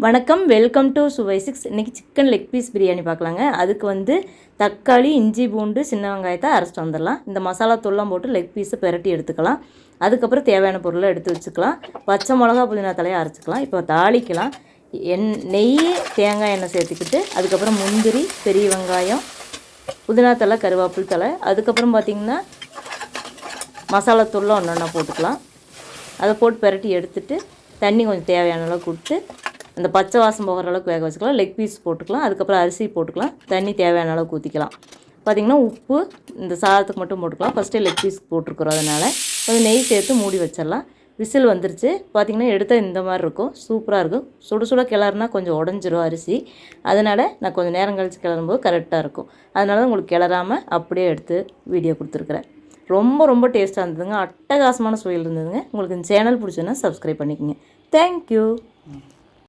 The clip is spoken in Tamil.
வணக்கம், வெல்கம் டு சுவை 6. இன்றைக்கி சிக்கன் லெக் பீஸ் பிரியாணி பார்க்கலாங்க. அதுக்கு வந்து தக்காளி, இஞ்சி, பூண்டு, சின்ன வெங்காயத்தை அரைச்சிட்டு வந்துடலாம். இந்த மசாலா தூள்லாம் போட்டு லெக் பீஸை பெரட்டி எடுத்துக்கலாம். அதுக்கப்புறம் தேவையான பொருளை எடுத்து வச்சுக்கலாம். பச்சை மிளகா, புதினா தலையை அரைச்சிக்கலாம். இப்போ தாளிக்கலாம். நெய், தேங்காய் எண்ணெய் சேர்த்துக்கிட்டு அதுக்கப்புறம் முந்திரி, பெரிய வெங்காயம், புதினா தலை, கருவேப்பில் தலை, அதுக்கப்புறம் பார்த்திங்கன்னா மசாலா தூள்லாம் ஒன்று ஒன்றா போட்டுக்கலாம். அதை போட்டு பெரட்டி எடுத்துகிட்டு தண்ணி கொஞ்சம் தேவையான அளவுக்கு விட்டு அந்த பச்சை வாசம் போகிற அளவுக்கு வேக வச்சுக்கலாம். லெக் பீஸ் போட்டுக்கலாம். அதுக்கப்புறம் அரிசி போட்டுக்கலாம். தண்ணி தேவையான அளவுக்கு ஊற்றிக்கலாம். பார்த்திங்கன்னா உப்பு இந்த சாதத்துக்கு மட்டும் போட்டுக்கலாம். ஃபஸ்ட்டு லெக் பீஸ் போட்டிருக்குறோம், அதனால் கொஞ்சம் நெய் சேர்த்து மூடி வச்சிடலாம். விசில் வந்துருச்சு. பார்த்திங்கன்னா எடுத்தால் இந்த மாதிரி இருக்கும், சூப்பராக இருக்கும். சுட சுட கிளறுனா கொஞ்சம் உடஞ்சிரும் அரிசி. அதனால் நான் கொஞ்சம் நேரம் கழித்து கிளறும்போது கரெக்டாக இருக்கும். அதனால தான் உங்களுக்கு கிளறாமல் அப்படியே எடுத்து வீடியோ கொடுத்துருக்குறேன். ரொம்ப ரொம்ப டேஸ்ட்டாக இருந்ததுங்க. அட்டகாசமான சுவையில் இருந்ததுங்க. உங்களுக்கு இந்த சேனல் பிடிச்சதுன்னா சப்ஸ்கிரைப் பண்ணிக்கோங்க. தேங்க்யூ.